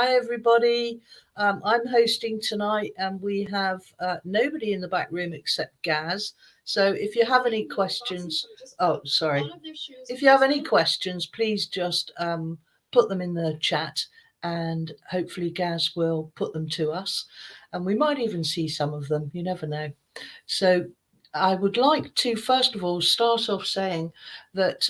Hi, everybody. I'm hosting tonight, and we have nobody in the back room except Gaz. So if you have any questions, oh, sorry. If you have any questions, please just put them in the chat, and hopefully Gaz will put them to us. And we might even see some of them. You never know. So I would like to, first of all, start off saying that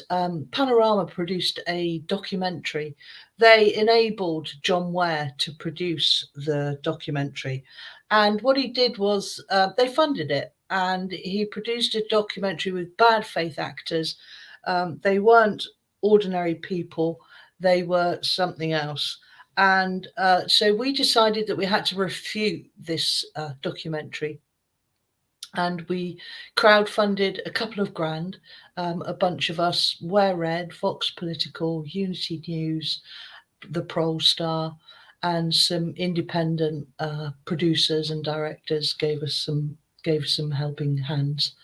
Panorama produced a documentary. They enabled John Ware to produce the documentary. And what he did was they funded it, and he produced a documentary with bad faith actors. They weren't ordinary people, they were something else. And so we decided that we had to refute this documentary. And we crowdfunded a couple of grand, a bunch of us, Ware Red, Vox Political, Unity News, the Prole Star, and some independent producers and directors gave us some helping hands.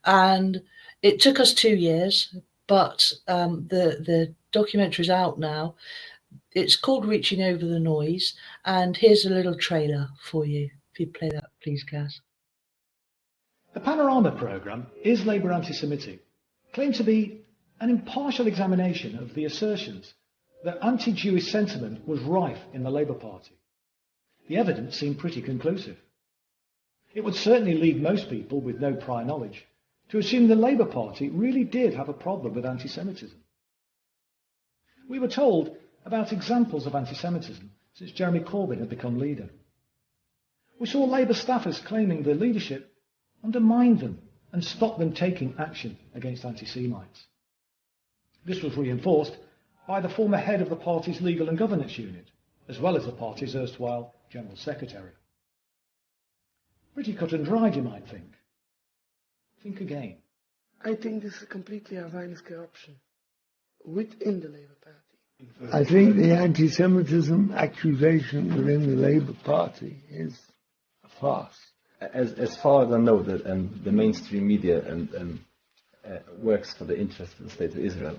And it took us 2 years, but the documentary's out now. It's called Reaching Over the Noise, and here's a little trailer for you. If you play that, please, Gaz. The Panorama programme is Labour anti-Semitic, claimed to be an impartial examination of the assertions that anti-Jewish sentiment was rife in the Labour Party. The evidence seemed pretty conclusive. It would certainly lead most people with no prior knowledge to assume the Labour Party really did have a problem with anti-Semitism. We were told about examples of anti-Semitism since Jeremy Corbyn had become leader. We saw Labour staffers claiming the leadership undermined them and stopped them taking action against anti-Semites. This was reinforced by the former head of the party's legal and governance unit, as well as the party's erstwhile general secretary. Pretty cut and dried, you might think. Think again. I think this is completely a violent corruption within the Labour Party. I think the anti-Semitism accusation within the Labour Party is a farce. As far as I know, that the mainstream media works for the interest of the State of Israel.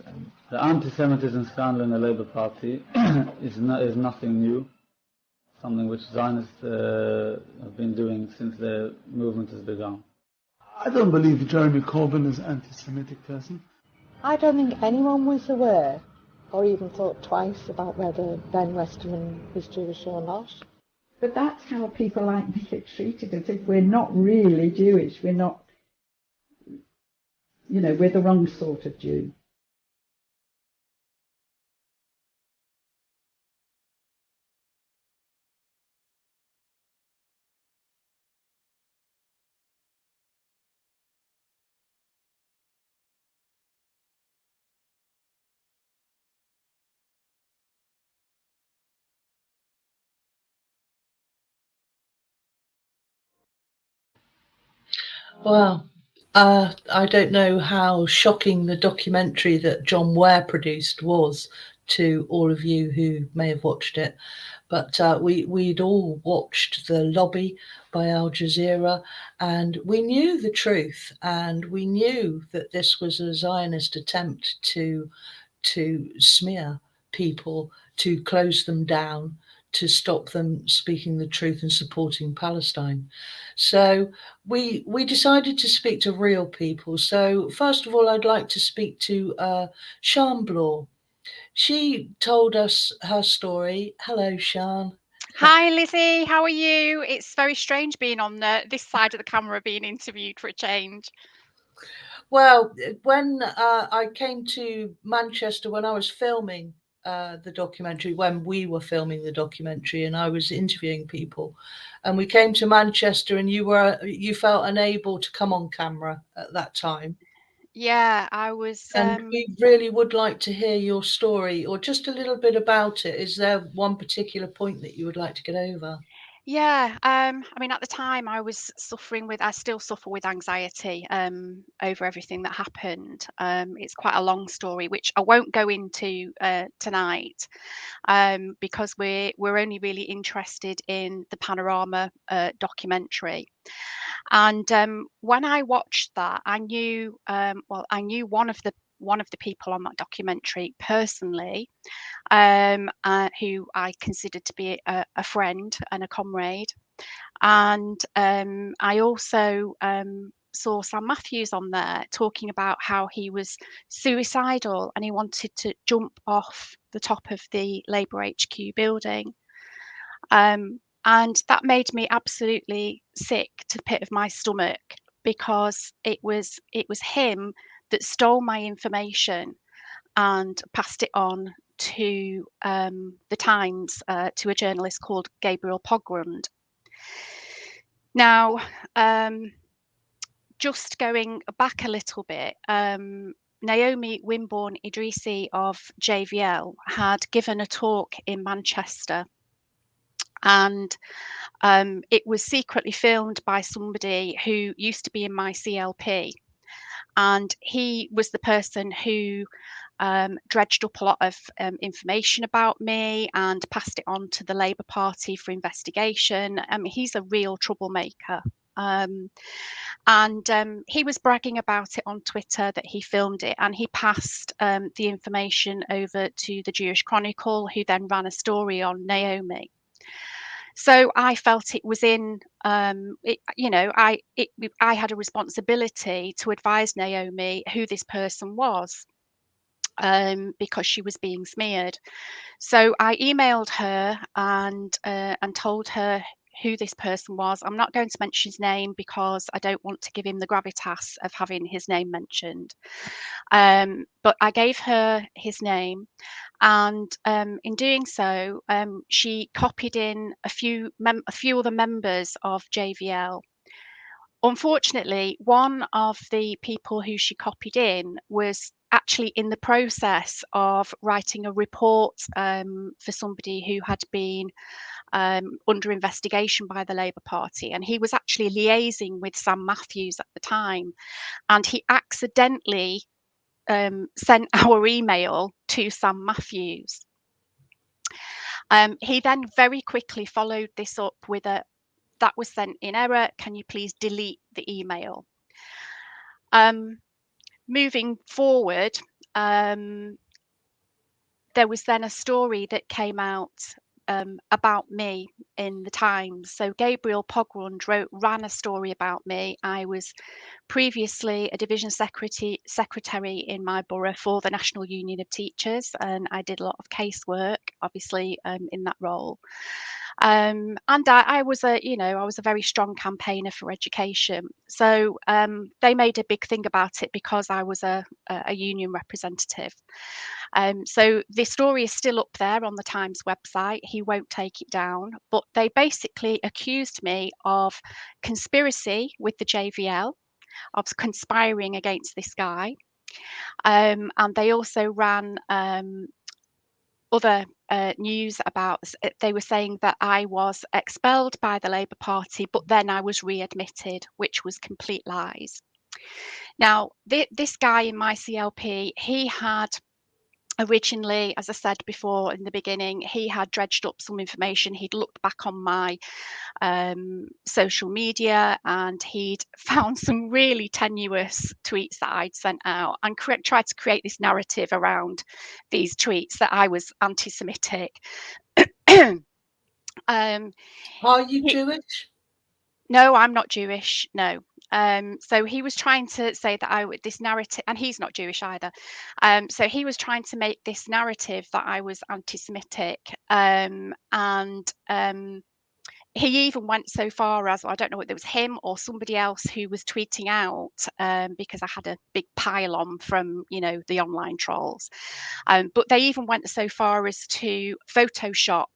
The anti-Semitism scandal in the Labour Party is nothing new. Something which Zionists have been doing since the movement has begun. I don't believe that Jeremy Corbyn is an anti-Semitic person. I don't think anyone was aware or even thought twice about whether Ben Westerman was Jewish or not. But that's how people like me get treated, as if we're not really Jewish. We're not, we're the wrong sort of Jew. Well, I don't know how shocking the documentary that John Ware produced was to all of you who may have watched it, but we'd all watched The Lobby by Al Jazeera, and we knew the truth, and we knew that this was a Zionist attempt to smear people, to close them down, to stop them speaking the truth and supporting Palestine. So we decided to speak to real people. So first of all, I'd like to speak to Sian Bloor. She told us her story. Hello, Sian. Hi, Lizzie. How are you? It's very strange being on this side of the camera being interviewed for a change. Well, when I came to Manchester, when I was filming the documentary, when we were filming the documentary and I was interviewing people, and we came to Manchester, and you felt unable to come on camera at that time. Yeah, I was. And we really would like to hear your story, or just a little bit about it. Is there one particular point that you would like to get over? Yeah, I mean, at the time I still suffer with anxiety over everything that happened. It's quite a long story, which I won't go into tonight, because we're only really interested in the Panorama documentary. And when I watched that, I knew one of one of the people on that documentary personally, who I considered to be a friend and a comrade. And I also saw Sam Matthews on there talking about how he was suicidal and he wanted to jump off the top of the Labour HQ building. And that made me absolutely sick to the pit of my stomach, because it was him that stole my information and passed it on to the Times, to a journalist called Gabriel Pogrund. Now, just going back a little bit, Naomi Wimborne Idrisi of JVL had given a talk in Manchester, and it was secretly filmed by somebody who used to be in my CLP, and he was the person who dredged up a lot of information about me and passed it on to the Labour Party for investigation. He's a real troublemaker. And he was bragging about it on Twitter that he filmed it, and he passed the information over to the Jewish Chronicle, who then ran a story on Naomi. So I felt it was in, I had a responsibility to advise Naomi who this person was, because she was being smeared. So I emailed her and told her who this person was. I'm not going to mention his name because I don't want to give him the gravitas of having his name mentioned. But I gave her his name, and in doing so, she copied in a few other members of JVL. Unfortunately, one of the people who she copied in was actually in the process of writing a report for somebody who had been under investigation by the Labour Party, and he was actually liaising with Sam Matthews at the time, and he accidentally sent our email to Sam Matthews. He then very quickly followed this up with a, "That was sent in error, can you please delete the email?" Moving forward, there was then a story that came out about me in the Times. So Gabriel Pogrund ran a story about me. I was previously a division secretary in my borough for the National Union of Teachers, and I did a lot of casework, obviously, in that role. And I was a very strong campaigner for education. So they made a big thing about it because I was a union representative. So the story is still up there on the Times website. He won't take it down, but they basically accused me of conspiracy with the JVL, of conspiring against this guy. And they also ran other news about, they were saying that I was expelled by the Labour Party, but then I was readmitted, which was complete lies. Now, this guy in my CLP, he had originally, as I said before in the beginning, he had dredged up some information. He'd looked back on my social media and he'd found some really tenuous tweets that I'd sent out, and tried to create this narrative around these tweets that I was anti-Semitic. Are you Jewish? No, I'm not Jewish. No. So he was trying to say that this narrative, and he's not Jewish either. So he was trying to make this narrative that I was anti-Semitic, and he even went so far as, I don't know whether it was him or somebody else who was tweeting out, because I had a big pile on from, the online trolls. But they even went so far as to Photoshop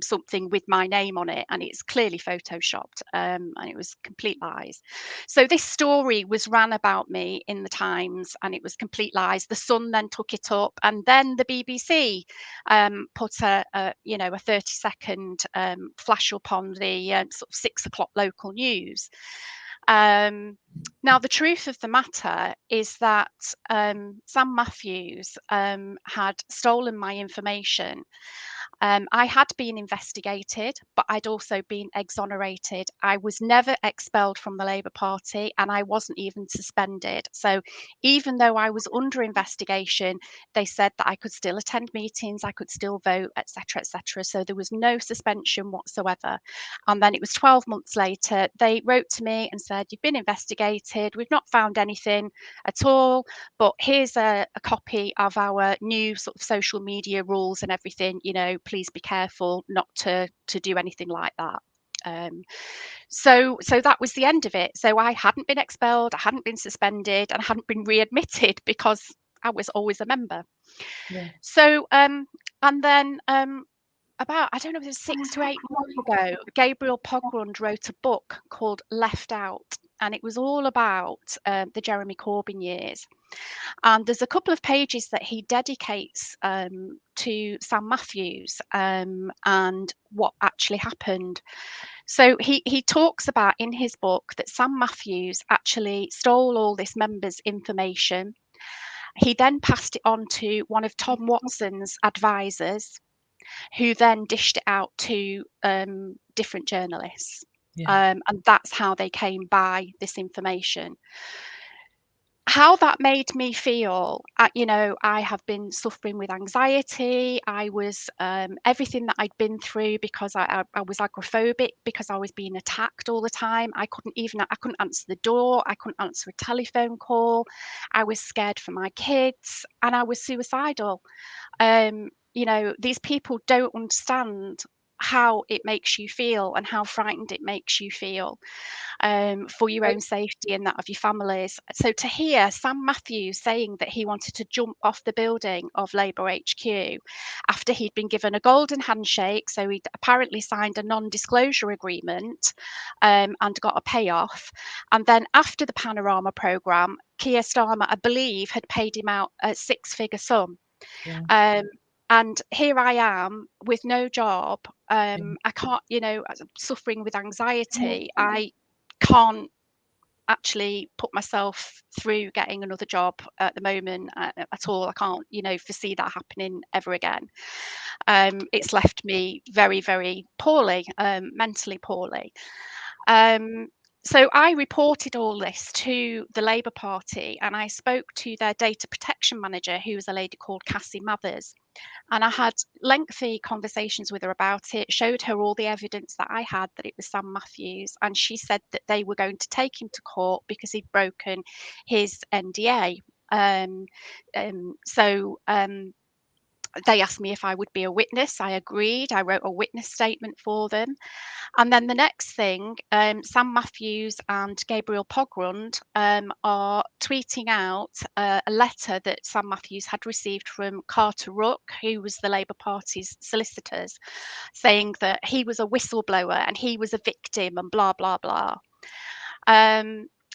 something with my name on it, and it's clearly photoshopped, and it was complete lies. So this story was ran about me in the Times, and it was complete lies. The Sun then took it up, and then the BBC put a 30-second flash up on the sort of 6 o'clock local news. Now, the truth of the matter is that Sam Matthews had stolen my information, I had been investigated, but I'd also been exonerated. I was never expelled from the Labour Party, and I wasn't even suspended. So even though I was under investigation, they said that I could still attend meetings, I could still vote, etc., etc. So there was no suspension whatsoever. And then it was 12 months later, they wrote to me and said, "You've been investigated, we've not found anything at all, but here's a copy of our new sort of social media rules and everything, you know, please be careful not to do anything like that." So that was the end of it. So I hadn't been expelled, I hadn't been suspended, and I hadn't been readmitted because I was always a member. Yeah. So and then about, I don't know, it was 6 to 8 months ago, Gabriel Pogrund wrote a book called Left Out, and it was all about the Jeremy Corbyn years. And there's a couple of pages that he dedicates to Sam Matthews and what actually happened. So he talks about in his book that Sam Matthews actually stole all this members' information. He then passed it on to one of Tom Watson's advisors, who then dished it out to different journalists. Yeah. And that's how they came by this information. How that made me feel, you know, I have been suffering with anxiety. I was everything that I'd been through, because I was agoraphobic, because I was being attacked all the time. I couldn't answer the door. I couldn't answer a telephone call. I was scared for my kids, and I was suicidal. You know, these people don't understand how it makes you feel and how frightened it makes you feel for your own safety and that of your families. So to hear Sam Matthews saying that he wanted to jump off the building of Labour HQ after he'd been given a golden handshake, so he'd apparently signed a non-disclosure agreement and got a payoff, and then after the Panorama programme, Keir Starmer, I believe, had paid him out a six-figure sum. Yeah. And here I am with no job. I can't, you know, suffering with anxiety. I can't actually put myself through getting another job at the moment at all. I can't, you know, foresee that happening ever again. It's left me very, very poorly, mentally poorly. So I reported all this to the Labour Party, and I spoke to their data protection manager, who was a lady called Cassie Mathers. And I had lengthy conversations with her about it, showed her all the evidence that I had that it was Sam Matthews, and she said that they were going to take him to court because he'd broken his NDA. They asked me if I would be a witness. I agreed. I wrote a witness statement for them. And then the next thing, Sam Matthews and Gabriel Pogrund are tweeting out a letter that Sam Matthews had received from Carter Ruck, who was the Labour Party's solicitors, saying that he was a whistleblower and he was a victim and blah, blah, blah.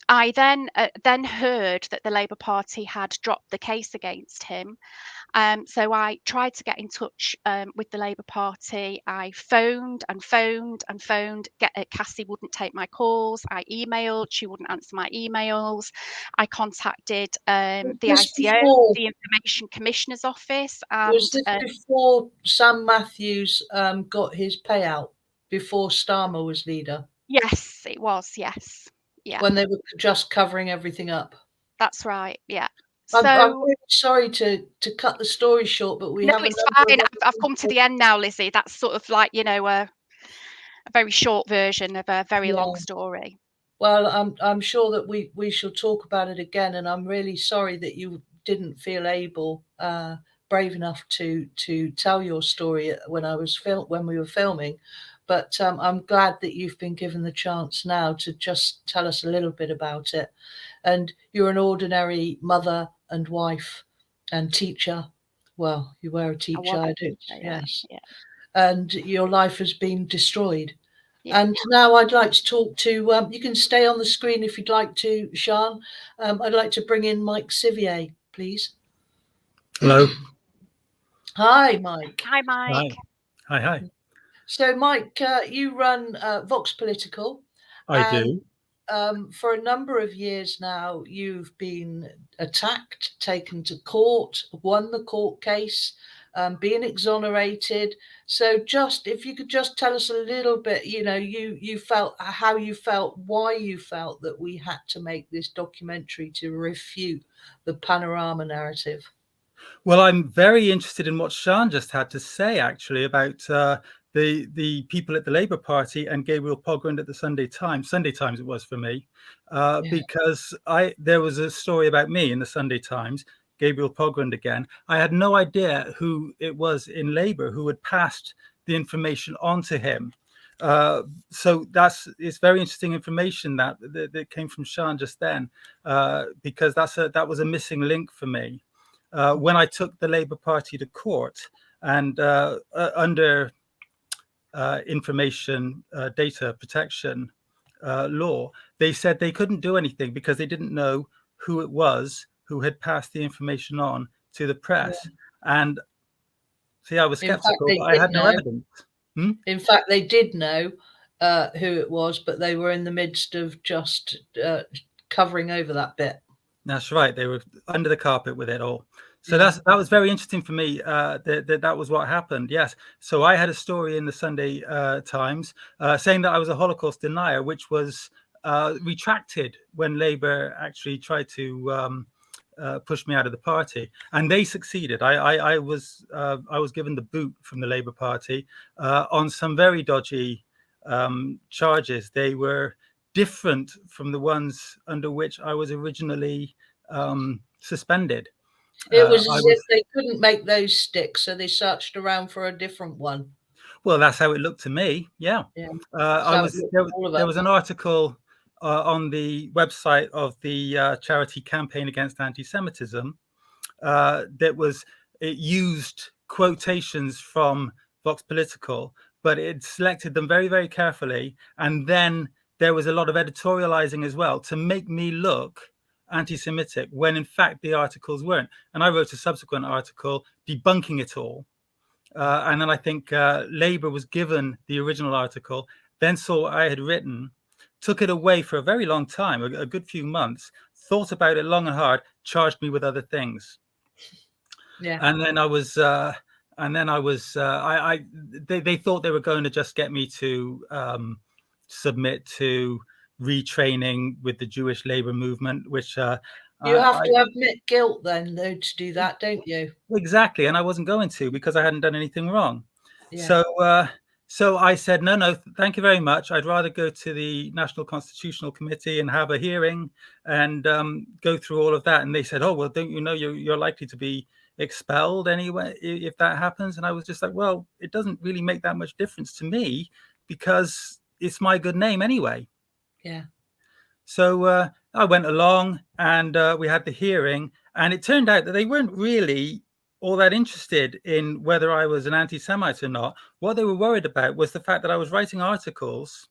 I then heard that the Labour Party had dropped the case against him. So I tried to get in touch with the Labour Party. I phoned and phoned and phoned. Cassie wouldn't take my calls. I emailed. She wouldn't answer my emails. I contacted the ICO, the Information Commissioner's Office. And, was this before Sam Matthews got his payout, before Starmer was leader? Yes, it was. Yes. Yeah. When they were just covering everything up. That's right. Yeah. I'm really sorry to cut the story short, but we have. It's fine. I've come to the end now, Lizzie. That's sort of like, you know, a very short version of a very long story. Well, I'm sure that we shall talk about it again, and I'm really sorry that you didn't feel brave enough to tell your story when we were filming. But I'm glad that you've been given the chance now to just tell us a little bit about it. And you're an ordinary mother and wife and teacher. Well, you were a teacher, I do. Yes. Yeah. And your life has been destroyed. Yeah. And now I'd like to talk to, you can stay on the screen if you'd like to, Sian. I'd like to bring in Mike Sivier, please. Hello. Hi, Mike. Hi, Mike. Hi. So, Mike, you run Vox Political. I do. For a number of years now, you've been attacked, taken to court, won the court case, being exonerated. So just if you could just tell us a little bit, you felt how you felt, why you felt that we had to make this documentary to refute the Panorama narrative. Well, I'm very interested in what Sian just had to say, actually, about the people at the Labour Party and Gabriel Pogrund at the Sunday Times. Sunday Times it was for me, because there was a story about me in the Sunday Times, Gabriel Pogrund again. I had no idea who it was in Labour who had passed the information on to him. So it's very interesting information that came from Sian just then, because that was a missing link for me. When I took the Labour Party to court and under information data protection law, they said they couldn't do anything because they didn't know who it was who had passed the information on to the press. Yeah. And see, I was skeptical, but I had no evidence. In fact, they did know who it was, but they were in the midst of just covering over that bit. That's right. They were under the carpet with it all. So that was very interesting for me. That was what happened. Yes. So I had a story in the Sunday Times saying that I was a Holocaust denier, which was retracted when Labour actually tried to push me out of the party, and they succeeded. I was given the boot from the Labour Party on some very dodgy charges. They were different from the ones under which I was originally suspended. It was as if they couldn't make those stick, so they searched around for a different one. Well, that's how it looked to me. Yeah. There was an article on the website of the charity Campaign Against Anti-Semitism it used quotations from Vox Political, but it selected them very, very carefully. And then there was a lot of editorializing as well to make me look anti-Semitic when in fact the articles weren't. And I wrote a subsequent article debunking it all. And then I think Labour was given the original article, then saw what I had written, took it away for a very long time, a good few months, thought about it long and hard, charged me with other things. Yeah. And then they thought they were going to just get me to submit to retraining with the Jewish labor movement, which you have to admit guilt then, though, to do that, don't you? Exactly. And I wasn't going to, because I hadn't done anything wrong. Yeah. So I said, no, thank you very much. I'd rather go to the National Constitutional Committee and have a hearing and go through all of that. And they said, oh, well, don't you know you're likely to be expelled anyway if that happens? And I was just like, well, it doesn't really make that much difference to me because it's my good name anyway. Yeah. So I went along and we had the hearing, and it turned out that they weren't really all that interested in whether I was an anti-Semite or not. What they were worried about was the fact that I was writing articles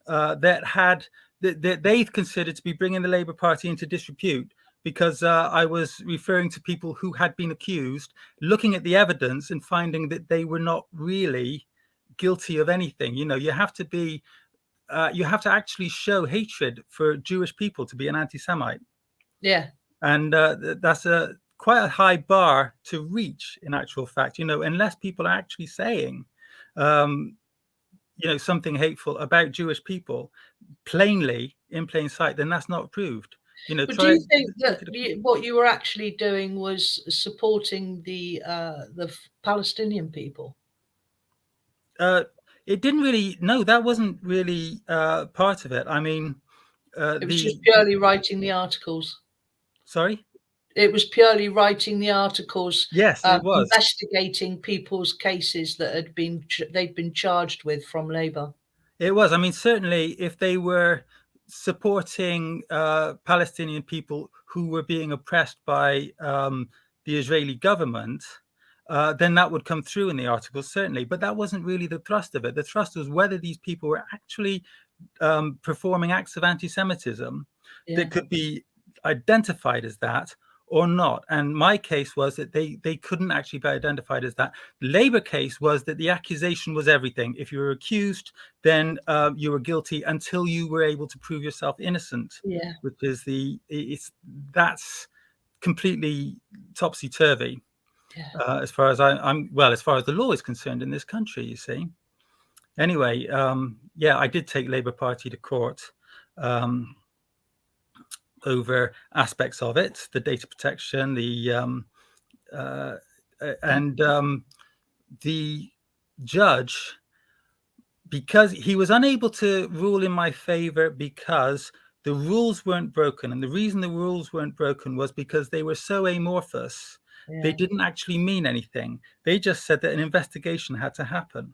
that they considered to be bringing the Labour Party into disrepute, because I was referring to people who had been accused, looking at the evidence and finding that they were not really guilty of anything. You know, you have to actually show hatred for Jewish people to be an anti-Semite. Yeah. And that's quite a high bar to reach, in actual fact, you know, unless people are actually saying, something hateful about Jewish people plainly in plain sight, then that's not proved. You know, but do you think that what you were actually doing was supporting the Palestinian people? It didn't really. No, that wasn't really part of it. I mean, it was just purely writing the articles. Sorry? It was purely writing the articles. Yes, it was investigating people's cases that they'd been charged with from Labour. It was. I mean, certainly, if they were supporting Palestinian people who were being oppressed by the Israeli government, then that would come through in the articles, certainly. But that wasn't really the thrust of it. The thrust was whether these people were actually performing acts of anti-Semitism that could be identified as that or not. And my case was that they couldn't actually be identified as that. The Labour case was that the accusation was everything. If you were accused, then you were guilty until you were able to prove yourself innocent. Yeah. Which is that's completely topsy-turvy. as far as as far as the law is concerned in this country, you see. Anyway, yeah, I did take Labour Party to court over aspects of it, the data protection, the judge, because he was unable to rule in my favor because the rules weren't broken. And the reason the rules weren't broken was because they were so amorphous. They didn't actually mean anything. They just said that an investigation had to happen.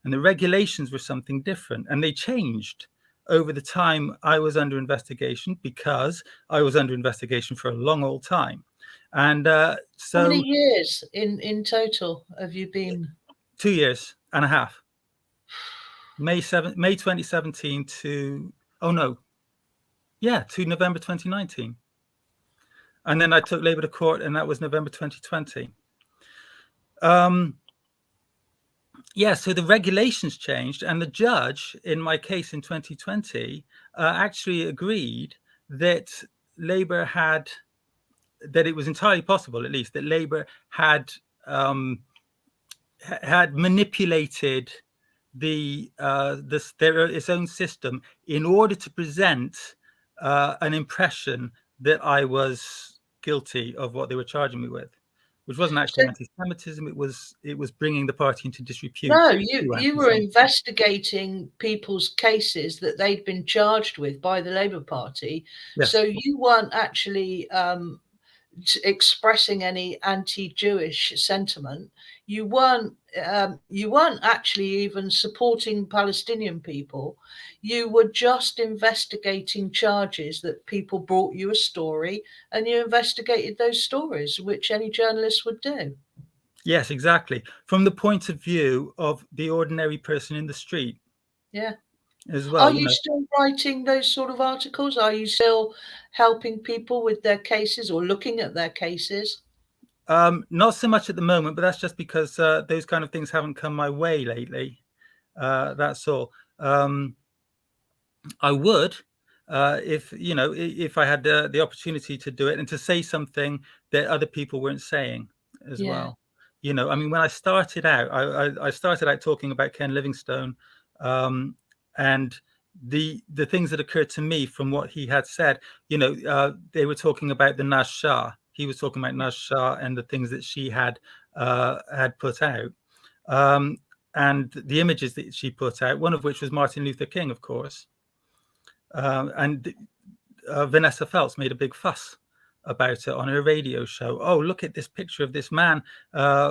And the regulations were something different. And they changed over the time I was under investigation, because I was under investigation for a long old time. And so... How many years in total have you been? 2 years and a half. May 2017 to, to November 2019. And then I took Labour to court, and that was November 2020. So the regulations changed, and the judge in my case in 2020 actually agreed that Labour had, that it was entirely possible, at least, that Labour had manipulated its own system in order to present an impression that I was guilty of what they were charging me with, which wasn't actually anti-Semitism. It was bringing the party into disrepute. No, you were investigating people's cases that they'd been charged with by the Labour Party. Yes. So you weren't actually expressing any anti-Jewish sentiment. You weren't actually even supporting Palestinian people. You were just investigating charges that people brought you a story, and you investigated those stories, which any journalist would do. Yes, exactly. From the point of view of the ordinary person in the street. Yeah. As well. Are you still writing those sort of articles? Are you still helping people with their cases or looking at their cases? Not so much at the moment, but that's just because those kind of things haven't come my way lately. That's all. I would, if I had the opportunity to do it and to say something that other people weren't saying as well. When I started out, I started out talking about Ken Livingstone, and the things that occurred to me from what he had said. They were talking about the Naz Shah. He was talking about Naz Shah and the things that she had put out, and the images that she put out. One of which was Martin Luther King, of course. And Vanessa Feltz made a big fuss about it on her radio show. Oh, look at this picture of this man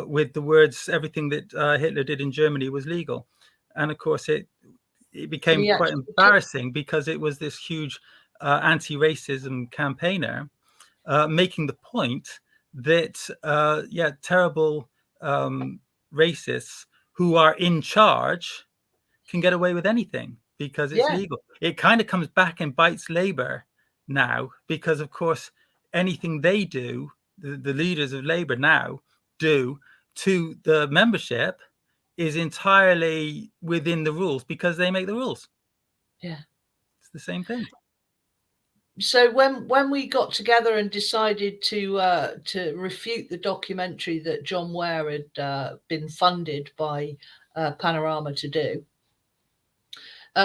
with the words, everything that Hitler did in Germany was legal. And of course, it became quite embarrassing because it was this huge anti-racism campaigner making the point that, terrible racists who are in charge can get away with anything because it's legal. It kind of comes back and bites Labour now because, of course, anything they do, the leaders of Labour now do to the membership is entirely within the rules because they make the rules. Yeah. It's the same thing. So when we got together and decided to refute the documentary that John Ware had been funded by Panorama to do,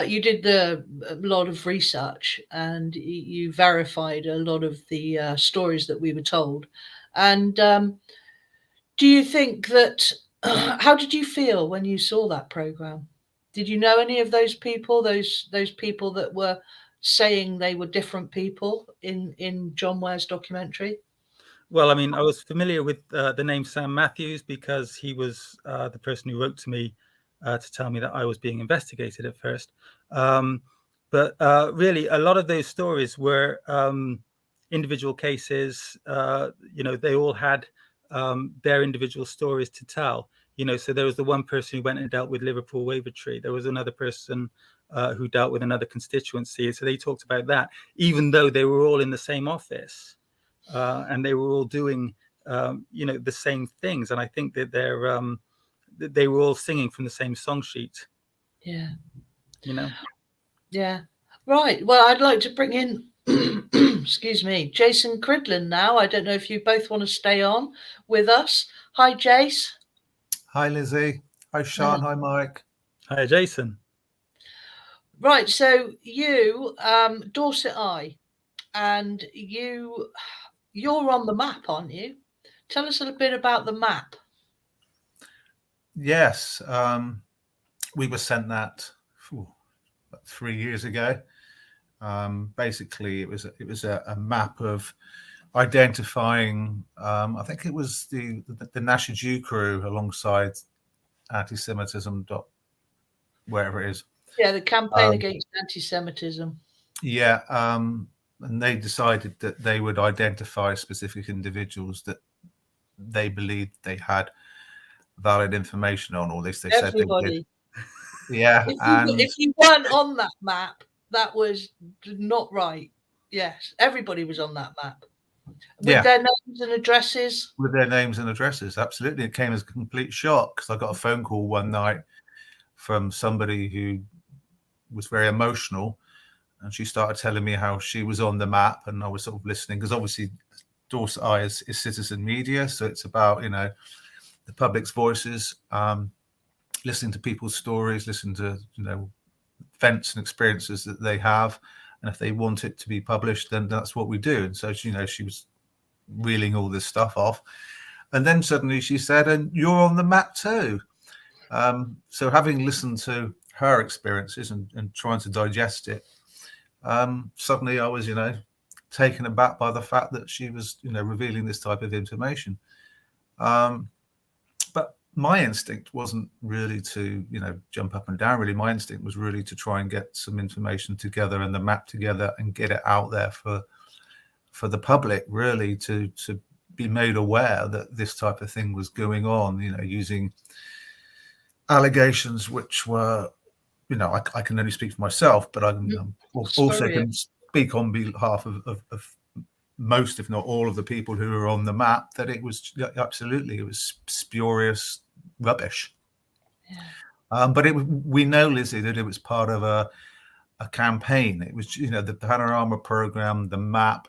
you did a lot of research and you verified a lot of the stories that we were told. And do you think that, how did you feel when you saw that program? Did you know any of those people, those people that were saying they were different people in John Ware's documentary? Well, I mean, I was familiar with the name Sam Matthews because he was the person who wrote to me to tell me that I was being investigated at first. But really, a lot of those stories were individual cases. They all had their individual stories to tell. So there was the one person who went and dealt with Liverpool Wavertree. There was another person who dealt with another constituency. So they talked about that, even though they were all in the same office and they were all doing, the same things. And I think that they were all singing from the same song sheet. Yeah. Yeah. Right. Well, I'd like to bring in, excuse me, Jason Cridland now. I don't know if you both want to stay on with us. Hi, Jace. Hi, Lizzie. Hi, Sean. Hi, Mike. Hi, Jason. Right, so you, Dorset Eye, and you're on the map, aren't you? Tell us a little bit about the map. Yes, we were sent that 3 years ago. Basically, it was a map of identifying. I think it was the Nasher Jew crew alongside anti-Semitism. Wherever it is. Yeah, the campaign against anti-Semitism. Yeah, and they decided that they would identify specific individuals that they believed they had valid information on, or at least they said they did. Yeah, if you weren't on that map, that was not right. Yes, everybody was on that map. With their names and addresses? With their names and addresses, absolutely. It came as a complete shock because I got a phone call one night from somebody who was very emotional, and she started telling me how she was on the map, and I was sort of listening because obviously Dorset Eye is citizen media, so it's about, you know, the public's voices, listening to people's stories, listening to, you know, events and experiences that they have, and if they want it to be published, then that's what we do. And so, you know, she was reeling all this stuff off, and then suddenly she said, "And you're on the map too." So having listened to her experiences and trying to digest it, suddenly I was, you know, taken aback by the fact that she was, you know, revealing this type of information. But my instinct wasn't really to, you know, jump up and down. Really, my instinct was really to try and get some information together and the map together and get it out there for the public, really, to be made aware that this type of thing was going on. You know, using allegations which were, you know, I can only speak for myself, but I can also can speak on behalf of most, if not all, of the people who are on the map, that it was absolutely, it was spurious rubbish. Yeah. But we know, Lizzie, that it was part of a campaign. It was, you know, the Panorama program, the map,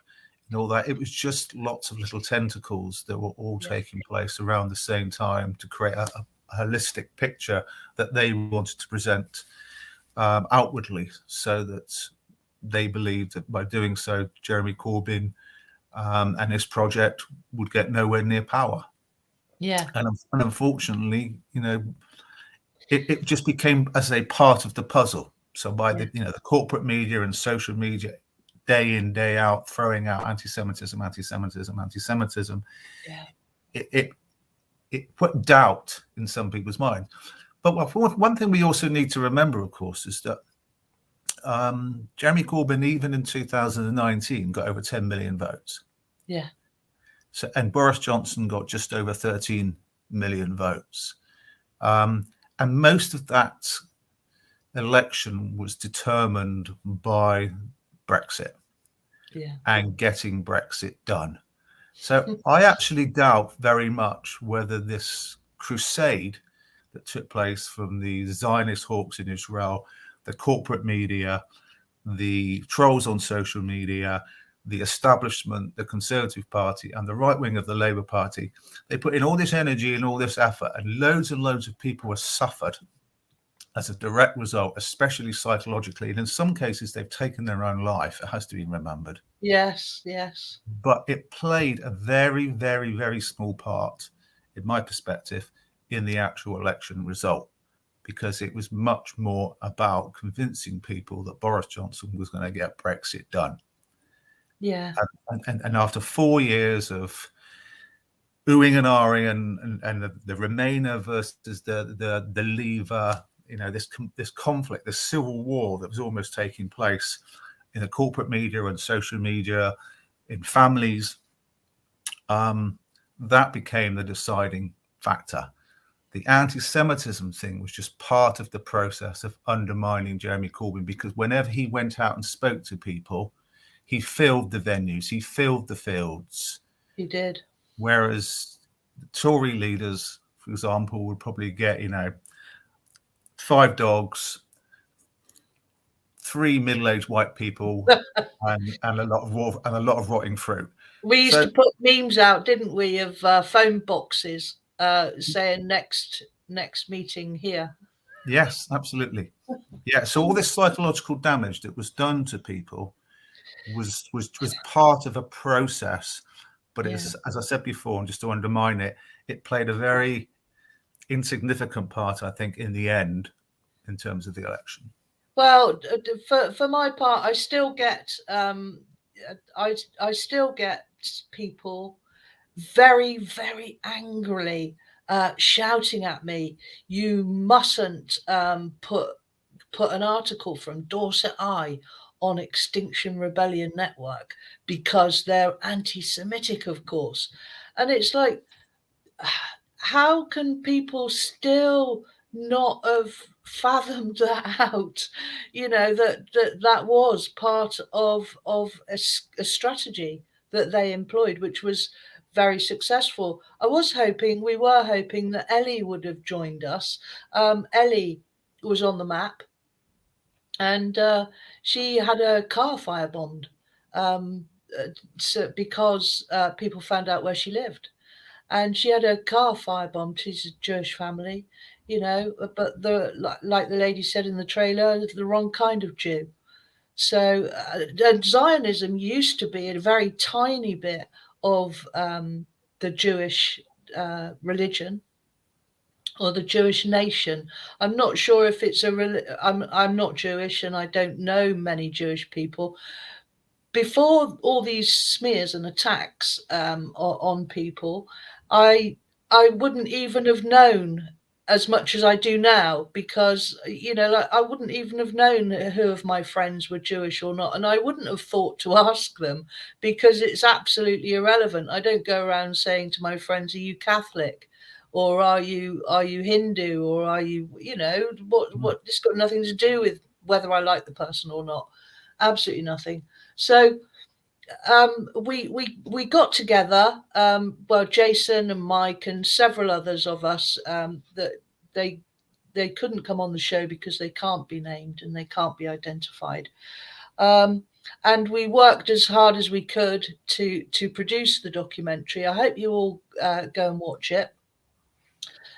and all that. It was just lots of little tentacles that were all taking place around the same time to create a holistic picture that they wanted to present outwardly, so that they believed that by doing so, Jeremy Corbyn and his project would get nowhere near power. Yeah. And unfortunately, you know, it just became as a part of the puzzle. So by the, you know, the corporate media and social media, day in, day out, throwing out anti-Semitism, anti-Semitism, anti-Semitism, it put doubt in some people's minds. But one thing we also need to remember, of course, is that Jeremy Corbyn, even in 2019, got over 10 million votes. Yeah. So, and Boris Johnson got just over 13 million votes. And most of that election was determined by Brexit and getting Brexit done. So I actually doubt very much whether this crusade that took place from the Zionist hawks in Israel, the corporate media, the trolls on social media, the establishment, the Conservative Party, and the right wing of the Labour Party, they put in all this energy and all this effort, and loads of people were suffered as a direct result, especially psychologically. And in some cases, they've taken their own life. It has to be remembered. Yes, yes. But it played a very, very, very small part, in my perspective, in the actual election result, because it was much more about convincing people that Boris Johnson was going to get Brexit done. Yeah. And after 4 years of oohing and ahhing and the Remainer versus the Leaver, you know, this conflict, this civil war that was almost taking place in the corporate media and social media, in families, that became the deciding factor. The anti-Semitism thing was just part of the process of undermining Jeremy Corbyn, because whenever he went out and spoke to people, he filled the venues, he filled the fields. He did. Whereas the Tory leaders, for example, would probably get, you know, 5 dogs, 3 middle-aged white people, and a lot of rotting fruit. We used to put memes out, didn't we, of phone boxes saying next meeting here. Yes, absolutely. Yeah. So all this psychological damage that was done to people was part of a process, but it's, as I said before, and just to undermine it, it played a very insignificant part, I think, in the end, in terms of the election. Well, for my part, I still get I still get people very, very angrily shouting at me, "You mustn't put an article from Dorset Eye on Extinction Rebellion Network because they're anti-Semitic, of course." And it's like, how can people still not have fathomed that out? You know, that was part of a strategy that they employed, which was very successful. We were hoping that Ellie would have joined us. Ellie was on the map, and she had a car firebombed because people found out where she lived. And she had a car firebombed. She's a Jewish family, you know, but like the lady said in the trailer, the wrong kind of Jew. So Zionism used to be a very tiny bit of the Jewish religion or the Jewish nation. I'm not sure if it's I'm not Jewish, and I don't know many Jewish people. Before all these smears and attacks on people, I wouldn't even have known as much as I do now, because, you know, like, I wouldn't even have known who of my friends were Jewish or not, and I wouldn't have thought to ask them, because it's absolutely irrelevant. I don't go around saying to my friends, "Are you Catholic?" or "Are you Hindu?" or "Are you, you know, what?" It's got nothing to do with whether I like the person or not. Absolutely nothing. So we got together, well, Jason and Mike and several others of us, that they couldn't come on the show because they can't be named and they can't be identified. And we worked as hard as we could to produce the documentary. I hope you all go and watch it.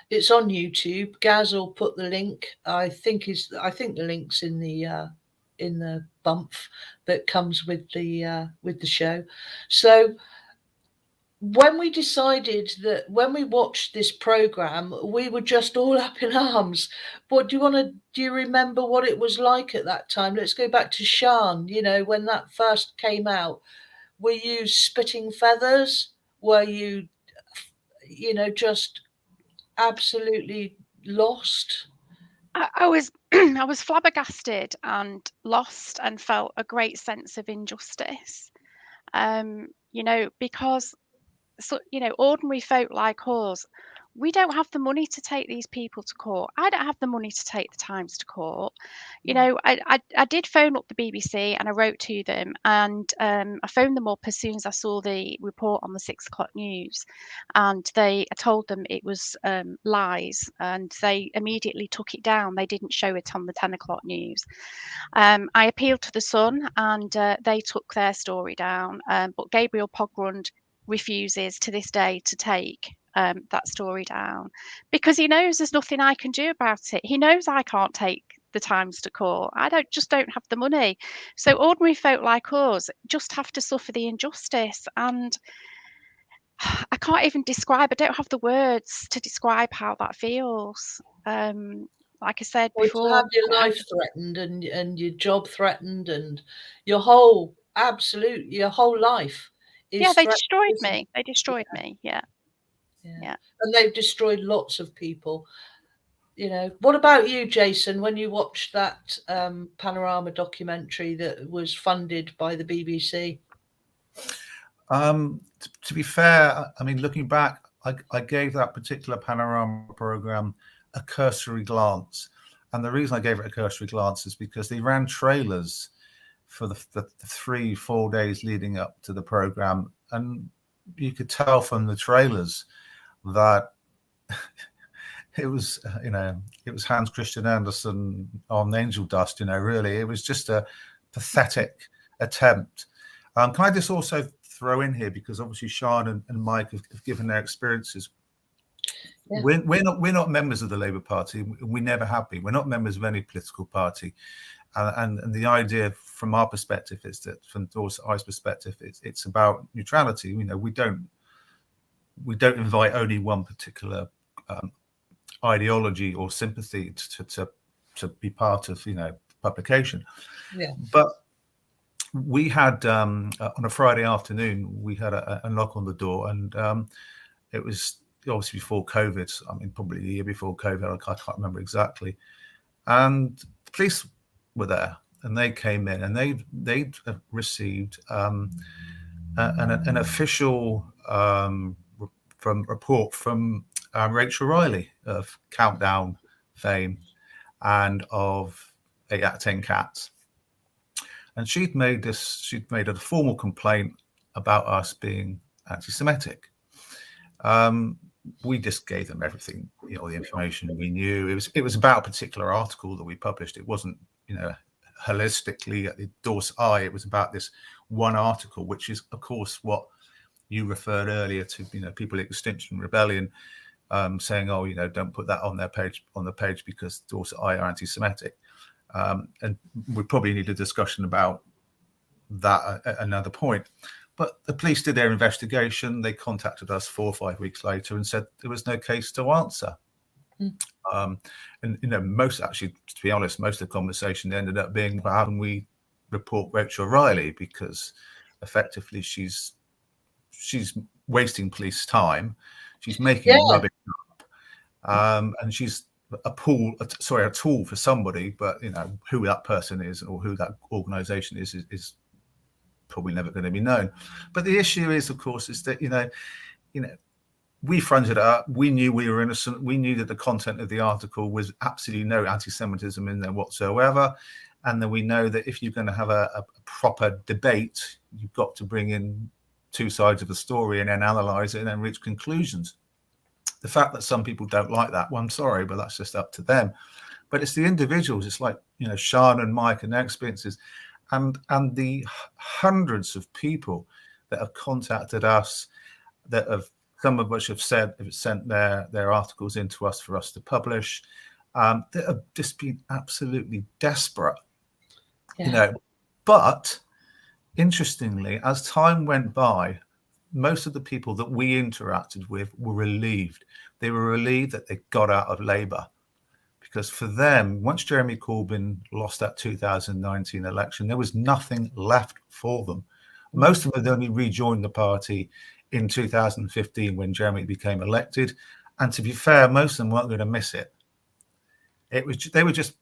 It's on YouTube. Gaz will put the link. I think the link's in the bump that comes with the show. So when we decided that, when we watched this program, we were just all up in arms. Do you remember what it was like at that time? Let's go back to Sean. You know, when that first came out, were you spitting feathers? Were you, you know, just absolutely lost? I was I was flabbergasted and lost and felt a great sense of injustice. You know, because, so, you know, ordinary folk like us, we don't have the money to take these people to court. I don't have the money to take the Times to court. You know, I did phone up the BBC and I wrote to them, and I phoned them up as soon as I saw the report on the 6 o'clock news, and I told them it was lies, and they immediately took it down. They didn't show it on the 10 o'clock news. I appealed to the Sun, and they took their story down, but Gabriel Pogrund refuses to this day to take that story down, because he knows there's nothing I can do about it. He knows I can't take the Times to court. I don't have the money. So ordinary folk like us just have to suffer the injustice, and I can't even describe. I don't have the words to describe how that feels. Like I said before, to have your life threatened and your job threatened and your whole life. Yeah, they destroyed me. They destroyed me. Yeah. And they've destroyed lots of people. You know, what about you, Jason, when you watched that Panorama documentary that was funded by the BBC? To be fair, I mean, looking back, I gave that particular Panorama program a cursory glance. And the reason I gave it a cursory glance is because they ran trailers for the 3-4 days leading up to the program. And you could tell from the trailers that it was, you know, it was Hans Christian Andersen on Angel Dust, you know, really. It was just a pathetic attempt. Can I just also throw in here, because obviously Sean and Mike have given their experiences. Yeah. We're not members of the Labour Party. We never have been. We're not members of any political party. And the idea from our perspective is that, from Dorset Eye's perspective, it's about neutrality. You know, we don't invite only one particular ideology or sympathy to be part of, you know, publication. Yeah. But we had on a Friday afternoon, we had a knock on the door, and it was obviously before COVID. I mean, probably a year before COVID. I can't remember exactly. And the police were there, and they came in, and they'd received an official report from Rachel Riley of Countdown fame and of 8 out of 10 Cats. And she'd made a formal complaint about us being anti-Semitic. We just gave them everything, you know, the information we knew. It was about a particular article that we published. It wasn't, you know, holistically at the Dorset Eye. It was about this one article, which is, of course, what you referred earlier to, you know, people at Extinction Rebellion saying, oh, you know, don't put that on the page because Dorset Eye are anti-Semitic. And we probably need a discussion about that at another point. But the police did their investigation. They contacted us 4 or 5 weeks later and said there was no case to answer. And, you know, to be honest, most of the conversation ended up being, well, how can we report Rachel Riley? Because effectively she's wasting police time. She's making rubbish up. And she's a tool for somebody, but, you know, who that person is or who that organization is probably never going to be known. But the issue is, of course, is that, you know, we fronted it up. We knew we were innocent. We knew that the content of the article was absolutely no anti-Semitism in there whatsoever. And then we know that if you're going to have a proper debate, you've got to bring in two sides of the story and then analyze it and then reach conclusions. The fact that some people don't like that, well, I'm sorry, but that's just up to them. But it's the individuals. It's like, you know, Sean and Mike and their experiences, and the hundreds of people that have contacted us, that have, some of which have sent their articles in to us for us to publish, that have just been absolutely desperate, you know. But interestingly, as time went by, most of the people that we interacted with were relieved. They were relieved that they got out of Labour, because for them, once Jeremy Corbyn lost that 2019 election, there was nothing left for them. Most of them had only rejoined the party in 2015 when Jeremy became elected. And to be fair, most of them weren't going to miss it. They were just,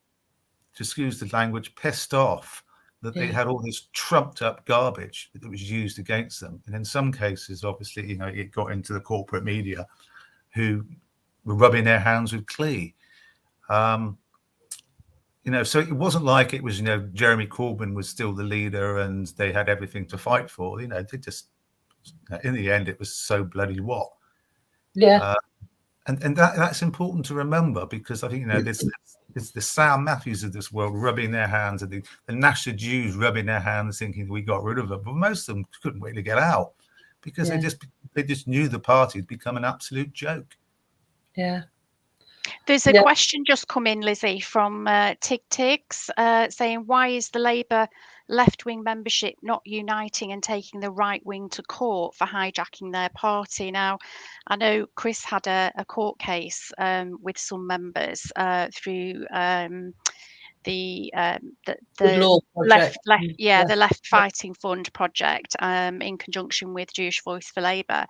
to excuse the language, pissed off that they had all this trumped up garbage that was used against them. And in some cases, obviously, you know, it got into the corporate media who were rubbing their hands with glee. You know, so it wasn't like it was, you know, Jeremy Corbyn was still the leader and they had everything to fight for. You know, they just, in the end, it was so bloody what. Yeah. And that's important to remember, because I think, you know, there's the Sam Matthews of this world rubbing their hands, and the Nasser Jews rubbing their hands thinking we got rid of them. But most of them couldn't wait to get out, because they just knew the party had become an absolute joke. Yeah. There's a question just come in, Lizzie, from Tigs, saying, why is the Labour left-wing membership not uniting and taking the right wing to court for hijacking their party? Now, I know Chris had a court case with some members through the Left Fighting Fund project in conjunction with Jewish Voice for Labour,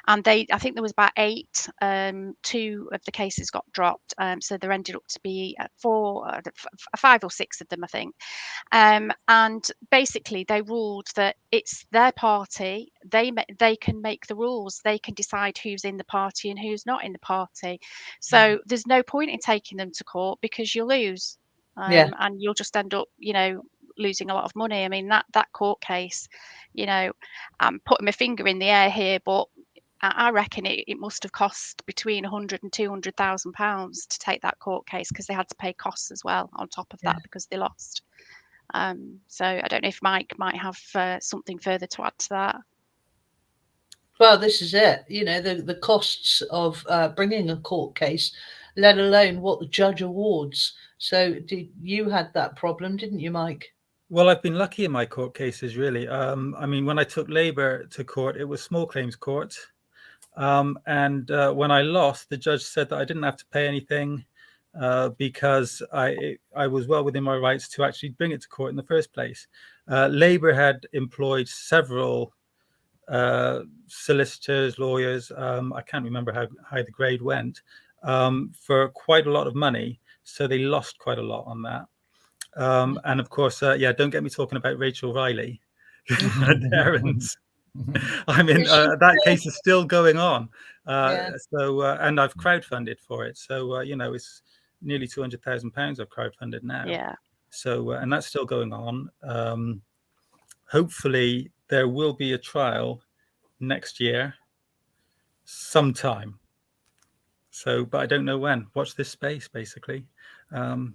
and I think there was about 8. 2 of the cases got dropped, so there ended up to be 5 or 6 of them, I think. And basically they ruled that it's their party, they can make the rules, they can decide who's in the party and who's not in the party. So there's no point in taking them to court, because you'll lose. And you'll just end up, you know, losing a lot of money. I mean, that court case, you know, I'm putting my finger in the air here, but I reckon it must have cost between £100,000 and £200,000 to take that court case, because they had to pay costs as well on top of that because they lost. So I don't know if Mike might have something further to add to that. Well, this is it. You know, the costs of bringing a court case, let alone what the judge awards. So you had that problem, didn't you, Mike? Well, I've been lucky in my court cases, really. I mean, when I took Labour to court, it was small claims court. And when I lost, the judge said that I didn't have to pay anything because I was well within my rights to actually bring it to court in the first place. Labour had employed several solicitors, lawyers, I can't remember how high the grade went, for quite a lot of money. So they lost quite a lot on that. And of course, don't get me talking about Rachel Riley and Aaron's. I mean, that case is still going on. So, and I've crowdfunded for it. So, you know, it's nearly £200,000 I've crowdfunded now. Yeah. So, and that's still going on. Hopefully there will be a trial next year sometime. So, but I don't know when. Watch this space, basically. But I'm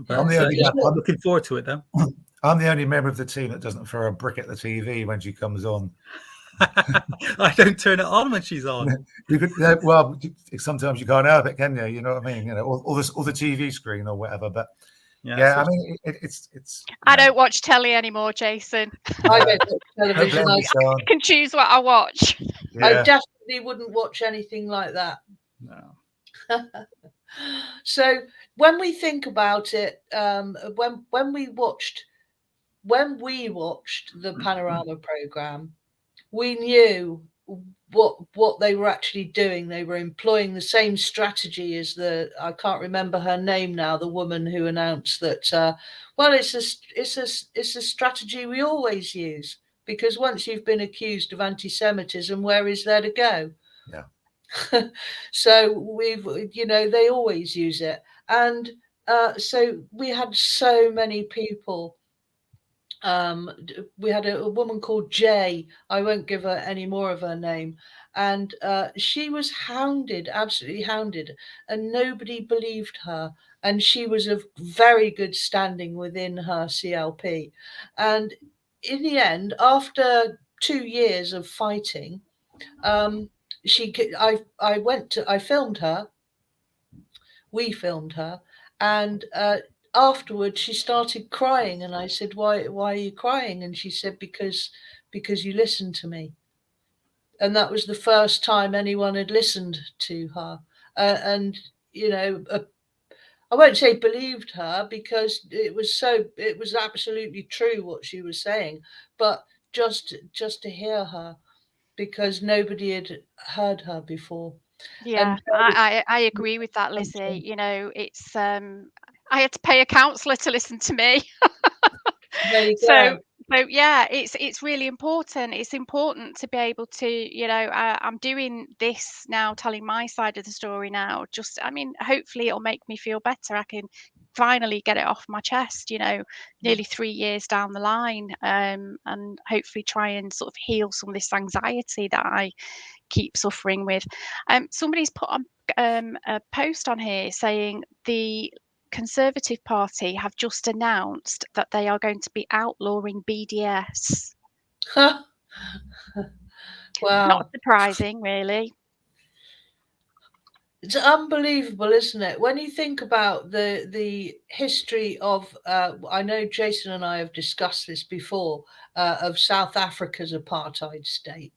looking forward to it, though. I'm the only member of the team that doesn't throw a brick at the TV when she comes on. I don't turn it on when she's on. You could, well, sometimes you can't help it, can you? You know what I mean? You know, or the TV screen or whatever. But yeah, I mean, it's. I don't watch telly anymore, Jason. I don't watch television. I can choose what I watch. Yeah. I definitely wouldn't watch anything like that. No. So when we think about it, when we watched the Panorama program, we knew what they were actually doing. They were employing the same strategy as I can't remember her name now, the woman who announced that. Well, it's a strategy we always use, because once you've been accused of anti-Semitism, where is there to go? Yeah. So they always use it, and so we had so many people. We had a woman called Jay. I won't give her any more of her name, and she was hounded, absolutely hounded, and nobody believed her. And she was of very good standing within her CLP, and in the end, after 2 years of fighting, I filmed her. We filmed her, and afterwards she started crying, and I said, why are you crying? And she said, because you listened to me. And that was the first time anyone had listened to her. And you know, I won't say believed her, because it was absolutely true what she was saying, but just to hear her, because nobody had heard her before. Yeah, I agree with that, Lizzie. You know, it's I had to pay a counsellor to listen to me. So yeah, it's really important. It's important to be able to, you know, I'm doing this now, telling my side of the story now. Just, I mean, hopefully it'll make me feel better. I can finally get it off my chest, you know, nearly 3 years down the line, and hopefully try and sort of heal some of this anxiety that I keep suffering with. Somebody's put on a post on here saying the Conservative Party have just announced that they are going to be outlawing BDS. Wow. Not surprising, really. It's unbelievable, isn't it? When you think about the history of, I know Jason and I have discussed this before, of South Africa's apartheid state.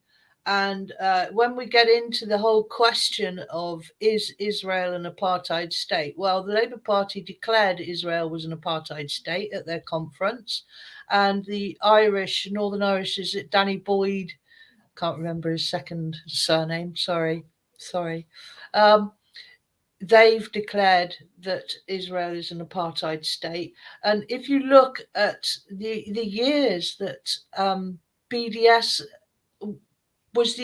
And when we get into the whole question of, is Israel an apartheid state? Well, the Labour Party declared Israel was an apartheid state at their conference. And the Northern Irish, is it Danny Boyd? Can't remember his second surname. Sorry. They've declared that Israel is an apartheid state. And if you look at the years that BDS was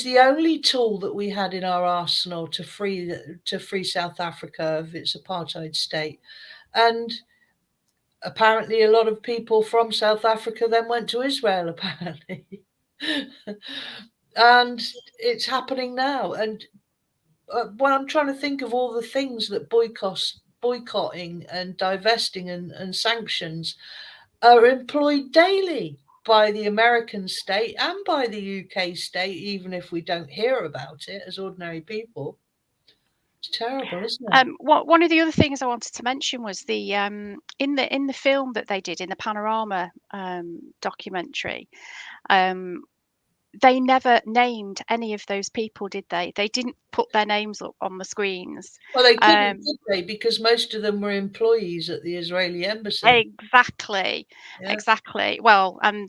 the only tool that we had in our arsenal to free South Africa of its apartheid state. And apparently a lot of people from South Africa then went to Israel, apparently. And it's happening now. And when I'm trying to think of all the things that boycotting and divesting and sanctions are employed daily. by the American state and by the UK state, even if we don't hear about it as ordinary people. It's terrible, isn't it? One of the other things I wanted to mention was the in the film that they did in the Panorama documentary. They never named any of those people, did they? They didn't put their names up on the screens. Well, they couldn't, did they? Because most of them were employees at the Israeli embassy. Exactly, exactly. Well, I mean,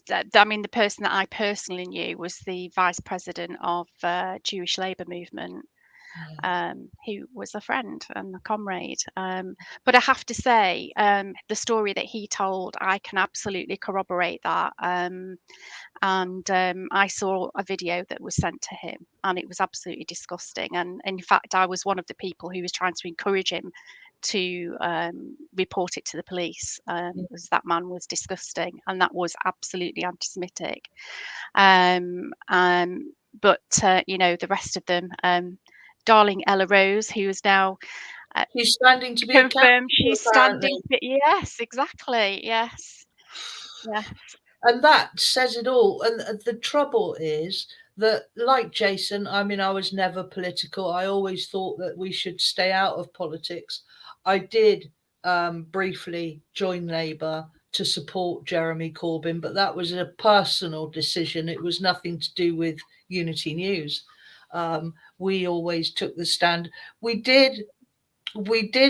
the person that I personally knew was the vice president of Jewish Labour Movement, who was a friend and a comrade. But I have to say, the story that he told, I can absolutely corroborate that. And I saw a video that was sent to him, and it was absolutely disgusting. And in fact, I was one of the people who was trying to encourage him to report it to the police, because that man was disgusting, and that was absolutely anti-Semitic. But you know, the rest of them, darling Ella Rose, who is now she's standing to be confirmed. She's standing. Yes, exactly. Yes. Yes. And that says it all. And the trouble is that, like Jason, I mean, I was never political. I always thought that we should stay out of politics. I did briefly join Labour to support Jeremy Corbyn, but that was a personal decision. It was nothing to do with Unity News. We always took the stand. We did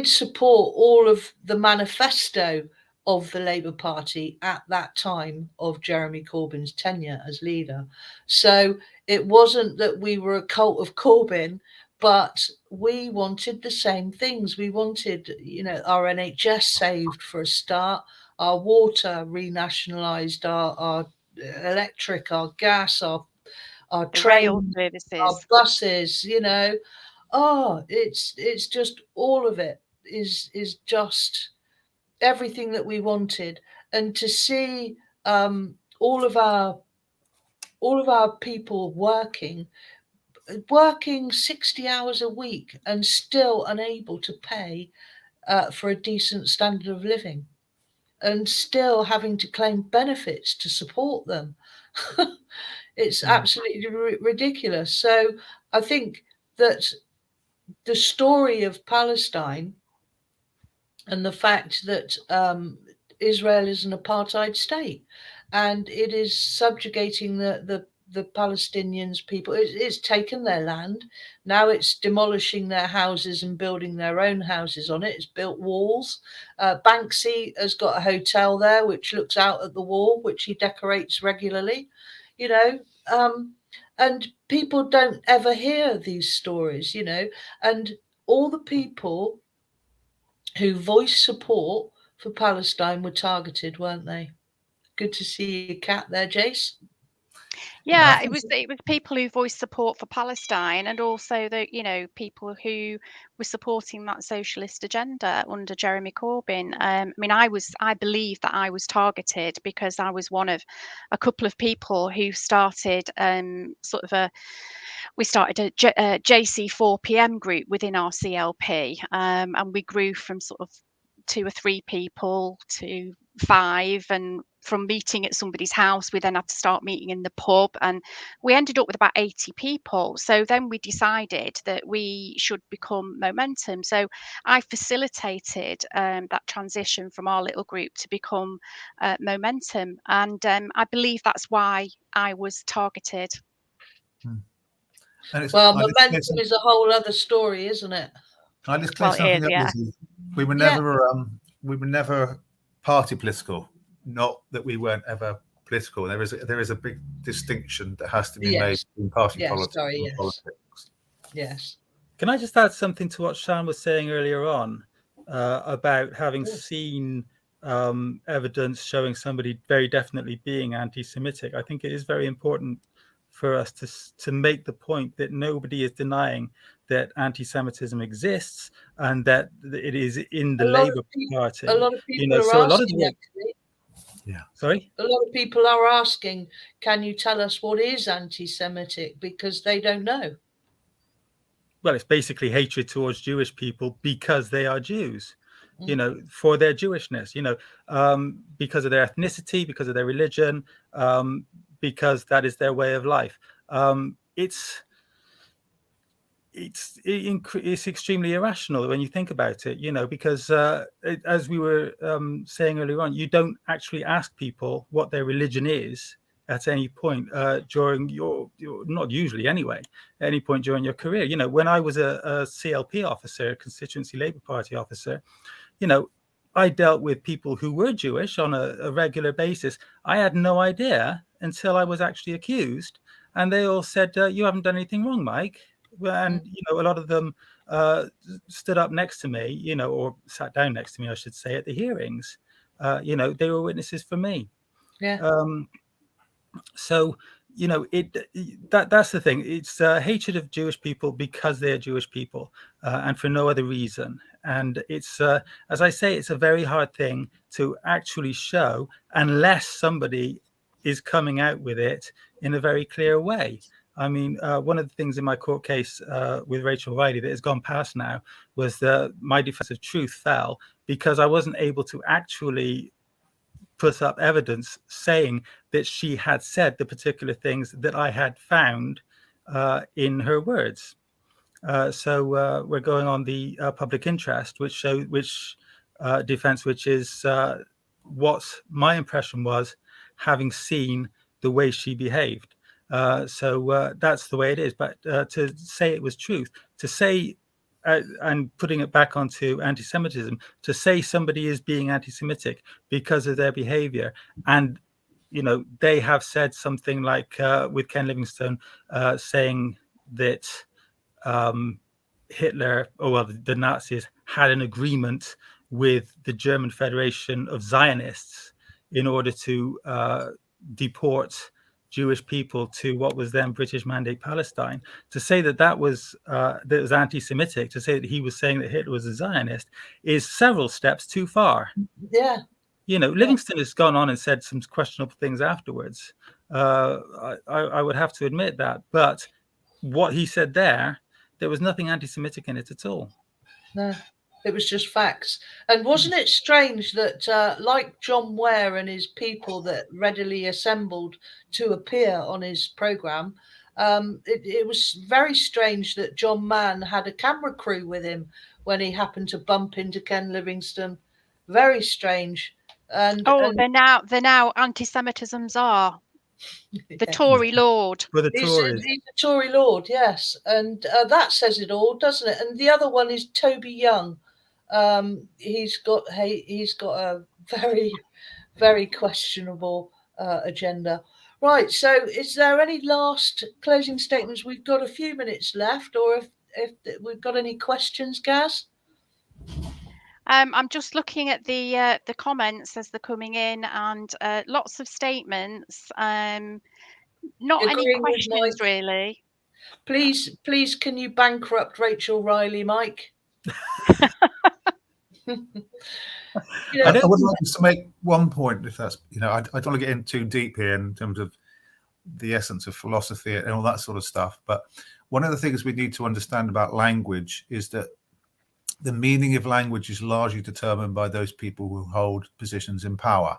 support all of the manifesto of the Labour Party at that time of Jeremy Corbyn's tenure as leader. So it wasn't that we were a cult of Corbyn, but we wanted the same things. We wanted, you know, our NHS saved for a start, our water renationalised, our electric, our gas, our train services, our buses, you know. Oh, it's just all of it is just everything that we wanted. And to see all of our people working 60 hours a week and still unable to pay for a decent standard of living, and still having to claim benefits to support them. It's absolutely ridiculous. So I think that the story of Palestine and the fact that Israel is an apartheid state and it is subjugating the Palestinians people. It's taken their land. Now it's demolishing their houses and building their own houses on it. It's built walls. Banksy has got a hotel there which looks out at the wall, which he decorates regularly, you know. And people don't ever hear these stories, you know. And all the people who voiced support for Palestine were targeted, weren't they? Good to see your cat there, Jace. Yeah, it was people who voiced support for Palestine, and also the, you know, people who were supporting that socialist agenda under Jeremy Corbyn. I mean, I believe that I was targeted because I was one of a couple of people who started we started a JC 4PM group within our CLP, and we grew from sort of 2 or 3 people to 5, and from meeting at somebody's house, we then had to start meeting in the pub, and we ended up with about 80 people. So then we decided that we should become Momentum. So I facilitated that transition from our little group to become Momentum, and I believe that's why I was targeted. Well, Momentum is a whole other story, isn't it? I just clear something up. Yeah. We were never party political. Not that we weren't ever political. There is a big distinction that has to be made between party politics and politics. Yes. Can I just add something to what Sian was saying earlier on about having seen evidence showing somebody very definitely being anti-Semitic? I think it is very important for us to make the point that nobody is denying that anti-Semitism exists and that it is in the Labour Party. A lot of people are asking, actually. Yeah. Sorry? A lot of people are asking, can you tell us what is anti-Semitic? Because they don't know. Well, it's basically hatred towards Jewish people because they are Jews. you know, for their Jewishness, you know, because of their ethnicity, because of their religion, because that is their way of life. It's extremely irrational when you think about it, you know, because as we were saying earlier on, you don't actually ask people what their religion is at any point during your not usually anyway, at any point during your career. You know, when I was a CLP officer, Constituency Labour Party officer, you know, I dealt with people who were Jewish on a regular basis. I had no idea until I was actually accused, and they all said, "You haven't done anything wrong, Mike." And you know, a lot of them stood up next to me, you know, or sat down next to me, I should say, at the hearings. You know, they were witnesses for me. Yeah. So, you know, that's the thing. It's hatred of Jewish people because they're Jewish people, and for no other reason. And it's, as I say, it's a very hard thing to actually show unless somebody is coming out with it in a very clear way. I mean, one of the things in my court case with Rachel Riley that has gone past now was that my defense of truth fell because I wasn't able to actually put up evidence saying that she had said the particular things that I had found in her words. So we're going on the public interest, which defense, which is what my impression was, having seen the way she behaved. So that's the way it is. But to say it was truth, to say, and putting it back onto anti-Semitism, to say somebody is being anti-Semitic because of their behavior, and you know, they have said something like with Ken Livingstone saying that Hitler, or well, the Nazis had an agreement with the German Federation of Zionists in order to deport Jewish people to what was then British Mandate Palestine. To say that was anti-Semitic, to say that he was saying that Hitler was a Zionist, is several steps too far. Yeah. You know, Livingstone has gone on and said some questionable things afterwards. I would have to admit that. But what he said there was nothing anti-Semitic in it at all. No, it was just facts. And wasn't it strange that, like John Ware and his people that readily assembled to appear on his programme, it was very strange that John Mann had a camera crew with him when he happened to bump into Ken Livingstone. Very strange. And they're now anti-Semitism czar, the Tory Lord. For the he's Tories. a Tory Lord, yes, and that says it all, doesn't it? And the other one is Toby Young. He's got a very, very questionable agenda. Right. So, is there any last closing statements? We've got a few minutes left, or if we've got any questions, Gaz. I'm just looking at the comments as they're coming in, and lots of statements. Not any questions really. Please, can you bankrupt Rachel Riley, Mike? I would like to make one point, if that's, you know, I don't want to get in too deep here in terms of the essence of philosophy and all that sort of stuff. But one of the things we need to understand about language is that the meaning of language is largely determined by those people who hold positions in power,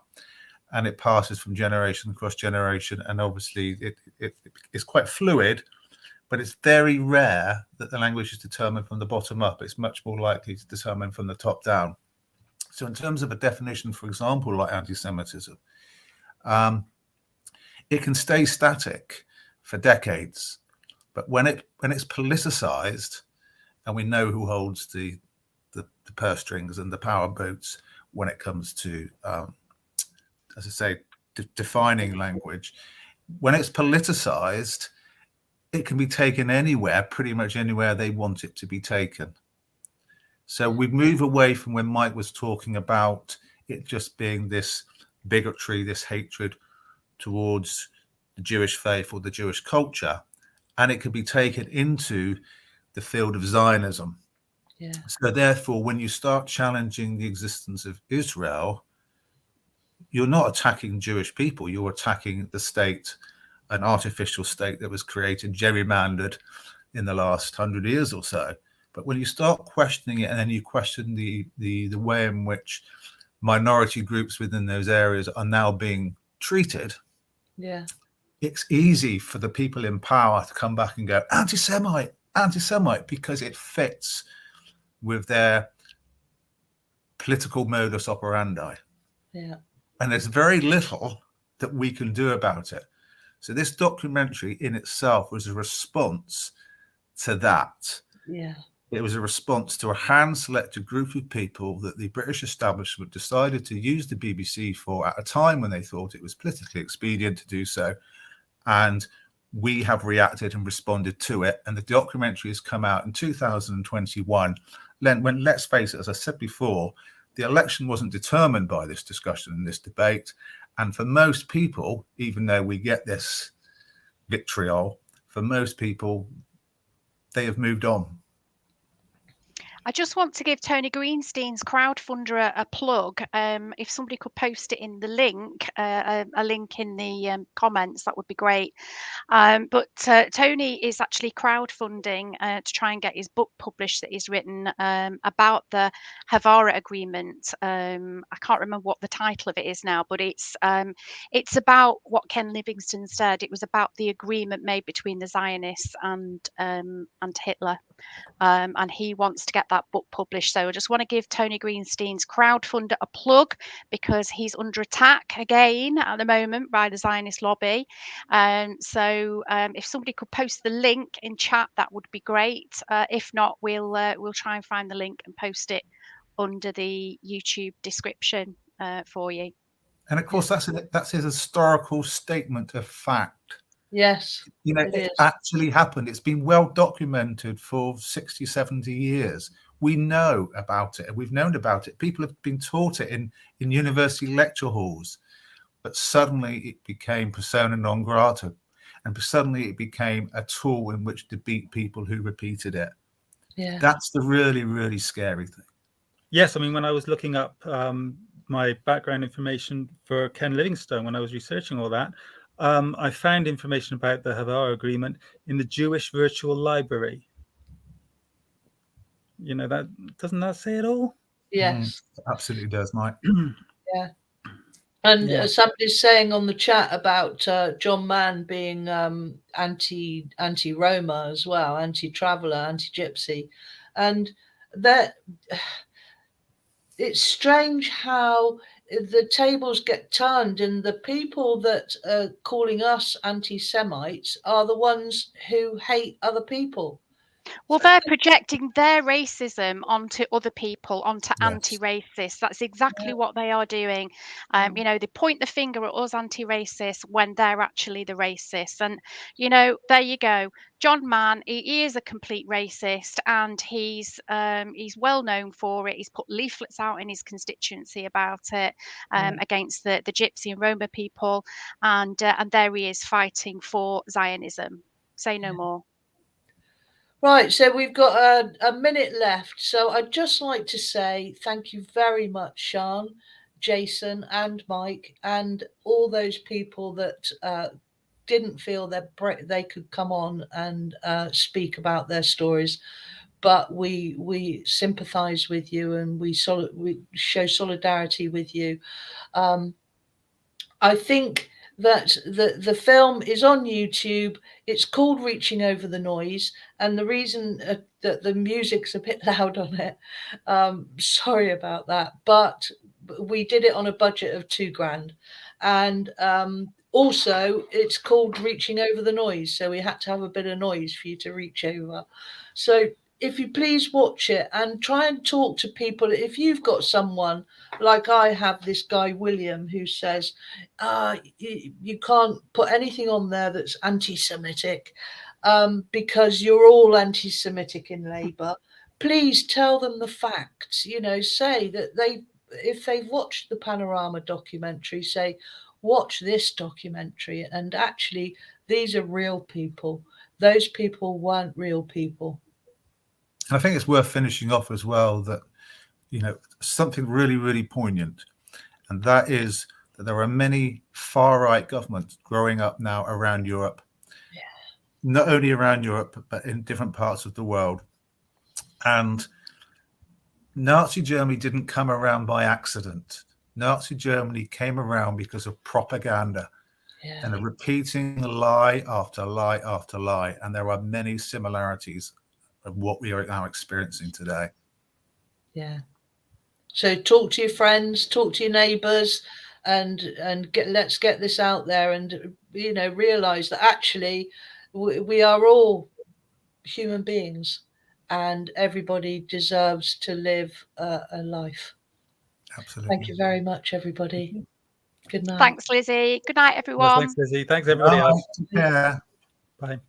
and it passes from generation across generation. And obviously it's quite fluid, but it's very rare that the language is determined from the bottom up. It's much more likely to determine from the top down. So in terms of a definition, for example, like anti-Semitism, it can stay static for decades, but when it's politicized, and we know who holds the purse strings and the power boats when it comes to, as I say, defining language, when it's politicized, it can be taken anywhere, pretty much anywhere they want it to be taken. So we move away from when Mike was talking about it just being this bigotry, this hatred towards the Jewish faith or the Jewish culture, and it could be taken into the field of Zionism. Yeah. So therefore, when you start challenging the existence of Israel, you're not attacking Jewish people, you're attacking the state, an artificial state that was created, gerrymandered in the last 100 years or so But when you start questioning it, and then you question the way in which minority groups within those areas are now being treated, yeah, it's easy for the people in power to come back and go anti-Semite, anti-Semite, because it fits with their political modus operandi. Yeah. And there's very little that we can do about it. So this documentary in itself was a response to that. Yeah. It was a response to a hand-selected group of people that the British establishment decided to use the BBC for at a time when they thought it was politically expedient to do so. And we have reacted and responded to it. And the documentary has come out in 2021. When, let's face it, as I said before, the election wasn't determined by this discussion and this debate. And for most people, even though we get this vitriol, for most people, they have moved on. I just want to give Tony Greenstein's crowdfunder a plug. If somebody could post it in the link, a link in the comments, that would be great. But Tony is actually crowdfunding to try and get his book published that he's written about the Havara Agreement. I can't remember what the title of it is now, but it's about what Ken Livingstone said. It was about the agreement made between the Zionists and Hitler, and he wants to get that book published. So I just want to give Tony Greenstein's crowdfunder a plug, because he's under attack again at the moment by the Zionist lobby. So if somebody could post the link in chat, that would be great. If not, we'll try and find the link and post it under the YouTube description for you. And of course, that's a historical statement of fact. Yes, it actually happened. It's been well documented for 60, 70 years. We know about it. We've known about it. People have been taught it in university lecture halls. But suddenly it became persona non grata. And suddenly it became a tool in which to beat people who repeated it. Yeah. That's the really, really scary thing. Yes, I mean, when I was looking up my background information for Ken Livingstone, when I was researching all that, I found information about the Havara Agreement in the Jewish Virtual Library. You know, doesn't that say it all? Yes. Absolutely does, Mike. Yeah. And somebody's saying on the chat about John Mann being anti-Roma as well, anti-traveller, anti-gypsy. And that it's strange how the tables get turned, and the people that are calling us anti-Semites are the ones who hate other people. Well, they're projecting their racism onto other people, onto anti-racists. That's exactly what they are doing. You know, they point the finger at us anti-racists when they're actually the racists. And, you know, there you go. John Mann, he is a complete racist, and he's well known for it. He's put leaflets out in his constituency about it, against the Gypsy and Roma people. And there he is fighting for Zionism. Say no more. Right, so we've got a minute left. So I'd just like to say thank you very much, Sean, Jason, and Mike, and all those people that didn't feel that they could come on and speak about their stories. But we sympathise with you, and we show solidarity with you. I think that the film is on YouTube. It's called Reaching Over the Noise, and the reason that the music's a bit loud on it, sorry about that, but we did it on a budget of £2,000, and also it's called Reaching Over the Noise, so we had to have a bit of noise for you to reach over. So if you please watch it and try and talk to people. If you've got someone like I have, this guy William, who says you can't put anything on there that's anti-Semitic because you're all anti-Semitic in Labour, please tell them the facts. You know, say that if they've watched the Panorama documentary, say, watch this documentary, and actually these are real people. Those people weren't real people. And I think it's worth finishing off as well that, you know, something really, really poignant, and that is that there are many far-right governments growing up now around Europe, not only around Europe, but in different parts of the world. And Nazi Germany didn't come around by accident. Nazi Germany came around because of propaganda and a repeating lie after lie after lie. And there are many similarities of what we are now experiencing today. Yeah. So talk to your friends, talk to your neighbours, and let's get this out there, and realise that actually we are all human beings, and everybody deserves to live a life. Absolutely. Thank you very much, everybody. Good night. Thanks, Lizzie. Good night, everyone. Thanks, Lizzie. Thanks, everybody else. Yeah. Bye.